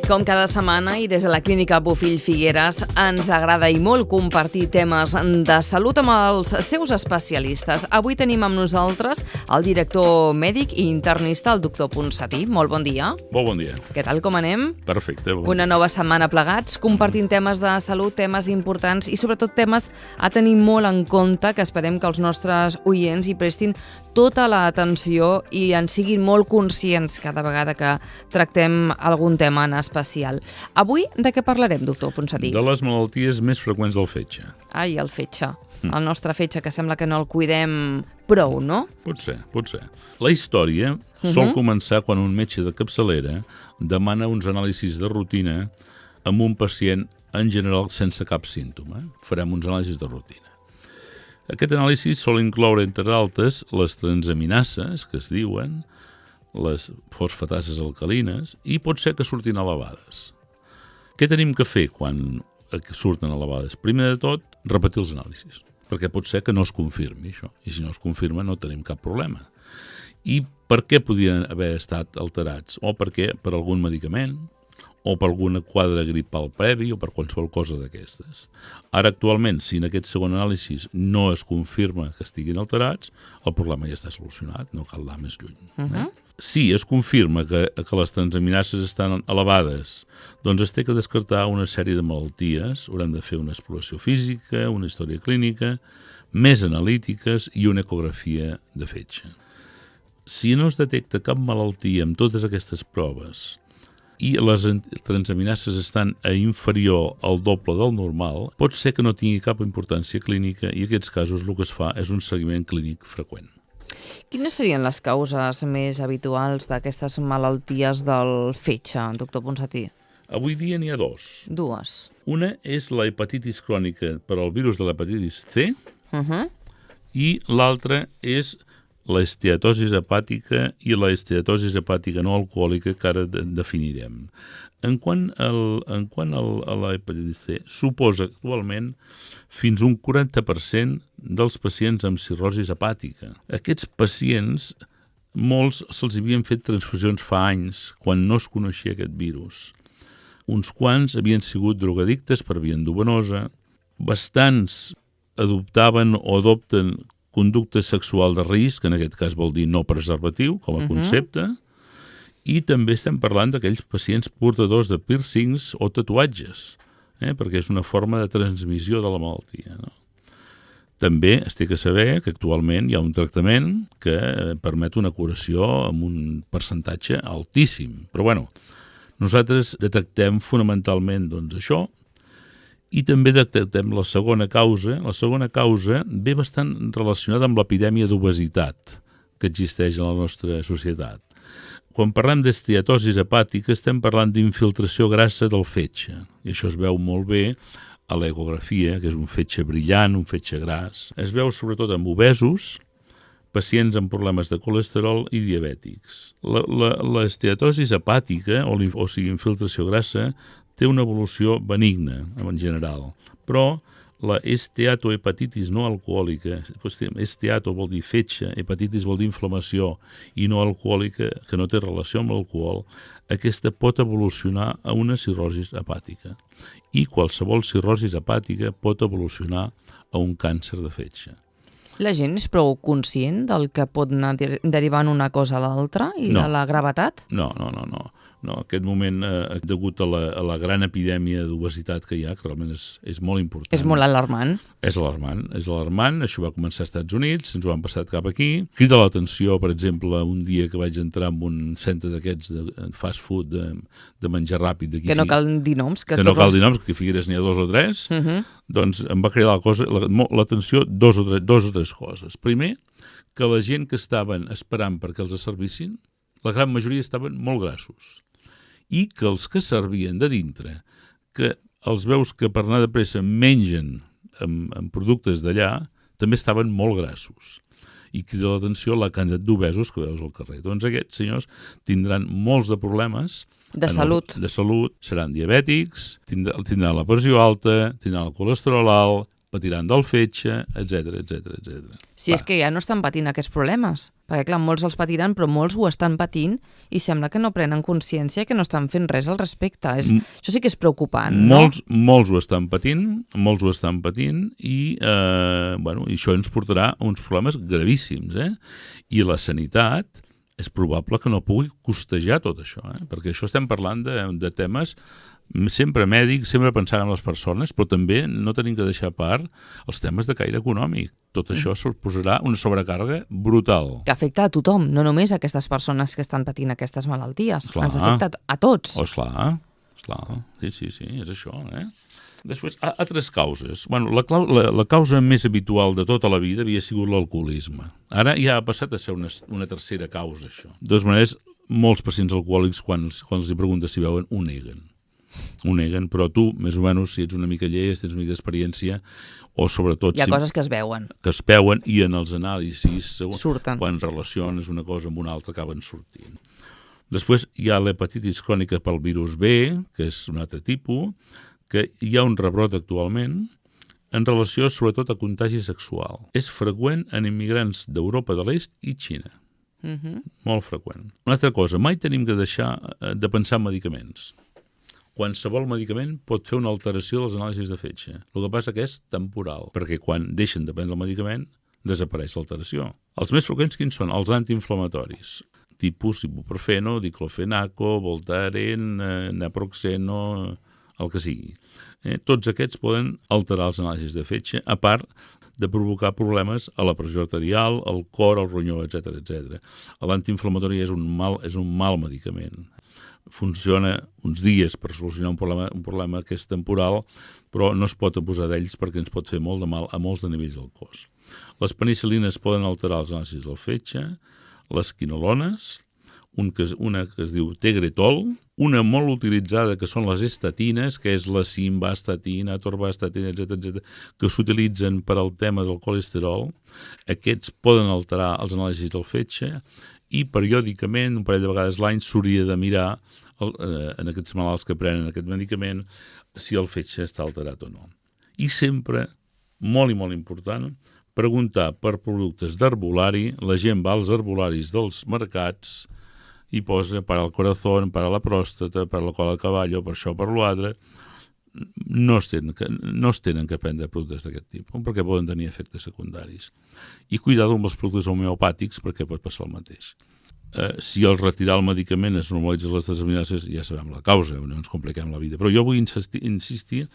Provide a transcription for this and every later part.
Com cada setmana i des de la Clínica Bofill Figueres ens agrada i molt compartir temes de salut amb els seus especialistes. Avui tenim amb nosaltres el director mèdic i internista, el doctor Ponsatí. Molt bon dia. Molt bon dia. Què tal, com anem? Perfecte. Una nova setmana plegats, compartint temes de salut, temes importants i sobretot temes a tenir molt en compte, que esperem que els nostres oients hi prestin tota l'atenció i en siguin molt conscients cada vegada que tractem algun tema en especial. Avui de què parlarem, doctor Ponsatí? De les malalties més freqüents del fetge. Ai, el fetge. El nostre fetge, que sembla que no el cuidem prou, no? Pot ser. La història sol començar quan un metge de capçalera demana uns anàlisis de rutina amb un pacient en general sense cap símptoma. Farem uns anàlisis de rutina. Aquest anàlisi sol incloure, entre altres, les transaminases, que es diuen, les fosfatases alcalines, i pot ser que surtin elevades. Què tenim que fer quan surten elevades? Primer de tot, repetir els anàlisis, perquè pot ser que no es confirmi això, i si no es confirma no tenim cap problema. I per què podien haver estat alterats? O perquè per algun medicament, o per alguna quadre gripal previ, o per qualsevol cosa d'aquestes. Ara, actualment, si en aquest segon anàlisi no es confirma que estiguin alterats, el problema ja està solucionat, no cal anar més lluny. Si es confirma que les transaminases estan elevades, doncs es té que descartar una sèrie de malalties, haurem de fer una exploració física, una història clínica, més analítiques i una ecografia de fetge. Si no es detecta cap malaltia amb totes aquestes proves i les transaminases estan a inferior al doble del normal, pot ser que no tingui cap importància clínica i en aquests casos el que es fa és un seguiment clínic freqüent. Quines serien les causes més habituals d'aquestes malalties del fetge, doctor Ponsatí? Avui dia n'hi ha Dues. Una és la hepatitis crònica per al virus de l'hepatitis C i l'altra és la esteatosi hepàtica i la esteatosi hepàtica no alcohòlica que ara definirem. En quant a la hepatitis C, suposa actualment fins un 40% dels pacients amb cirrosi hepàtica. Aquests pacients, molts se'ls havien fet transfusions fa anys, quan no es coneixia aquest virus. Uns quants havien sigut drogadictes per via endovenosa, bastants adoptaven o adopten conducta sexual de risc, en aquest cas vol dir no preservatiu, com a concepte, i també estem parlant d'aquells pacients portadors de piercings o tatuatges, perquè és una forma de transmissió de la malaltia. No? També es té que saber que actualment hi ha un tractament que permet una curació amb un percentatge altíssim. Però nosaltres detectem fonamentalment això, i també detectem la segona causa. La segona causa ve bastant relacionada amb l'epidèmia d'obesitat que existeix a la nostra societat. Quan parlem d'esteatosi hepàtica estem parlant d'infiltració grassa del fetge, i això es veu molt bé a l'ecografia, que és un fetge brillant, un fetge gras. Es veu sobretot en obesos, pacients amb problemes de colesterol i diabètics. L'esteatosi hepàtica, o sigui, infiltració grassa, té una evolució benigna, en general, però la esteatohepatitis no alcohòlica, esteato vol dir fetge, hepatitis vol dir inflamació, i no alcohòlica, que no té relació amb l'alcohol, aquesta pot evolucionar a una cirrosi hepàtica. I qualsevol cirrosi hepàtica pot evolucionar a un càncer de fetge. La gent és prou conscient del que pot anar derivant una cosa a l'altra i de la gravetat? No. En aquest moment, degut a la gran epidèmia d'obesitat que hi ha, que realment és molt important. És molt alarmant. És alarmant. Això va començar als Estats Units, ens ho han passat cap aquí. Crida l'atenció, per exemple, un dia que vaig entrar en un centre d'aquests de fast food, de menjar ràpid. Que no cal dir noms. Que no cal dir noms, que a Figueres n'hi ha 2 o 3. Doncs em va cridar l'atenció dos o tres coses. Primer, que la gent que estaven esperant perquè els servissin, la gran majoria estaven molt grassos. I que els que servien de dintre, que els veus que per anar de pressa mengen amb productes d'allà, també estaven molt grassos. I crida l'atenció la quantitat d'obesos que veus al carrer. Doncs aquests senyors tindran molts de problemes de salut, seran diabètics, tindran la pressió alta, tindran el colesterol alt, patiran del fetge, etc etc. Si és que ja no estan patint aquests problemes, perquè clar, molts els patiran, però molts ho estan patint i sembla que no prenen consciència, que no estan fent res al respecte. Això sí que és preocupant, no? Molts ho estan patint, i això ens portarà a uns problemes gravíssims, I la sanitat és probable que no pugui costejar tot això, perquè això estem parlant de temes sempre mèdics, sempre pensant en les persones, però també no tenim que deixar a part els temes de caire econòmic. Tot això suposarà una sobrecàrrega brutal. Que afecta a tothom, no només a aquestes persones que estan patint aquestes malalties. Ens afecta a tots. Esclar. Sí, és això, Després, altres causes. La causa més habitual de tota la vida havia sigut l'alcoholisme. Ara ja ha passat a ser una tercera causa, això. De totes maneres, molts pacients alcohòlics, quan els preguntes si beuen, ho neguen, però tu, més o menys, si ets una mica llest, tens una mica d'experiència, o sobretot... Hi ha coses que es veuen. Que es veuen i en els anàlisis, surten. Quan relaciones una cosa amb una altra, acaben sortint. Després hi ha l'hepatitis crònica pel virus B, que és un altre tipus, que hi ha un rebrot actualment en relació sobretot a contagi sexual. És freqüent en immigrants d'Europa de l'Est i Xina. Molt freqüent. Una altra cosa, mai tenim que deixar de pensar en medicaments. Qualsevol medicament pot fer una alteració dels anàlisis de fetge. El que passa que és temporal, perquè quan deixen de prendre el medicament, desapareix l'alteració. Els més freqüents quins són? Els antiinflamatoris, tipus ibuprofeno, diclofenaco, Voltaren, naproxeno, el que sigui. Tots aquests poden alterar els anàlisis de fetge, a part de provocar problemes a la pressió arterial, al cor, al ronyó, etc. L'antiinflamatori és un mal medicament. Funciona uns dies per solucionar un problema que és temporal, però no es pot abusar d'ells perquè ens pot fer molt de mal a molts de nivells del cos. Les penicil·lines poden alterar els anàlisis del fetge, les quinolones, una que es diu tegretol, una molt utilitzada que són les estatines, que és la simvastatina, atorvastatina, etc., que s'utilitzen per al tema del colesterol. Aquests poden alterar els anàlisis del fetge i periòdicament, un parell de vegades l'any, s'hauria de mirar en aquests malalts que prenen aquest medicament si el fetge està alterat o no. I sempre, molt i molt important, preguntar per productes d'herbolari. La gent va als herbolaris dels mercats i posa per al corazón, per a la pròstata, per a la cola de cavallo, per això, per l'altre. No es tenen que prendre productes d'aquest tipus perquè poden tenir efectes secundaris. I cuidado amb els productes homeopàtics perquè pot passar el mateix. Si al retirar el medicament es normalitzen les desaminases, ja sabem la causa, no ens compliquem la vida. Però jo vull insistir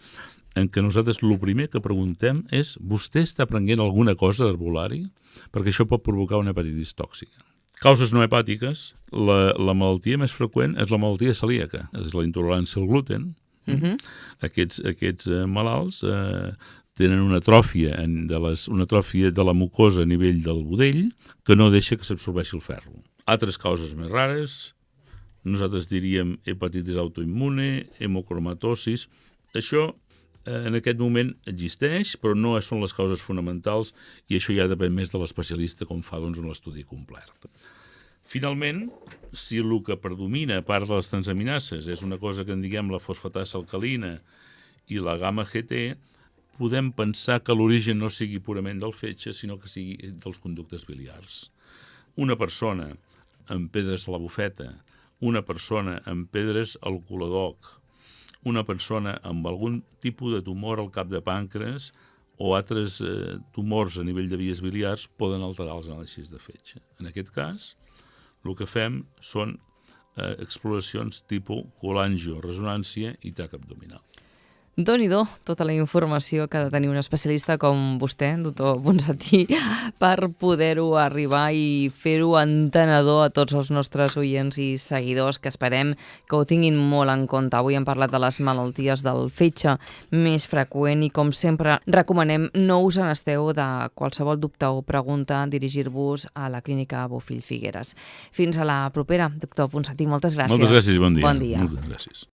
en que nosaltres el primer que preguntem és: vostè està prenent alguna cosa d'herbolari? Perquè això pot provocar una hepatitis tòxica. Causes no hepàtiques, la malaltia més freqüent és la malaltia celíaca, és la intolerància al gluten. Aquests malalts tenen una atròfia de la mucosa a nivell del budell que no deixa que s'absorbeixi el ferro. Altres causes més rares, nosaltres diríem hepatitis autoimmune, hemocromatosis. Això en aquest moment existeix, però no són les causes fonamentals i això ja depèn més de l'especialista com fa un estudi complet. Finalment, si el que predomina a part de les transaminases és una cosa que en diguem la fosfatasa alcalina i la gamma GT, podem pensar que l'origen no sigui purament del fetge, sinó que sigui dels conductes biliars. Una persona amb pedres a la bufeta, una persona amb pedres al colodoc, una persona amb algun tipus de tumor al cap de pàncreas o altres tumors a nivell de vies biliars poden alterar els anàlisis de fetge. En aquest cas, el que fem són exploracions tipus colangio, resonància i tac abdominal. Déu-n'hi-do tota la informació que ha de tenir un especialista com vostè, doctor Ponsatí, per poder-ho arribar i fer-ho entenedor a tots els nostres oients i seguidors, que esperem que ho tinguin molt en compte. Avui hem parlat de les malalties del fetge més freqüent i, com sempre, recomanem no us n'esteu de qualsevol dubte o pregunta, dirigir-vos a la clínica Bofill Figueres. Fins a la propera, doctor Ponsatí. Moltes gràcies. Moltes gràcies i bon dia. Bon dia. Moltes gràcies.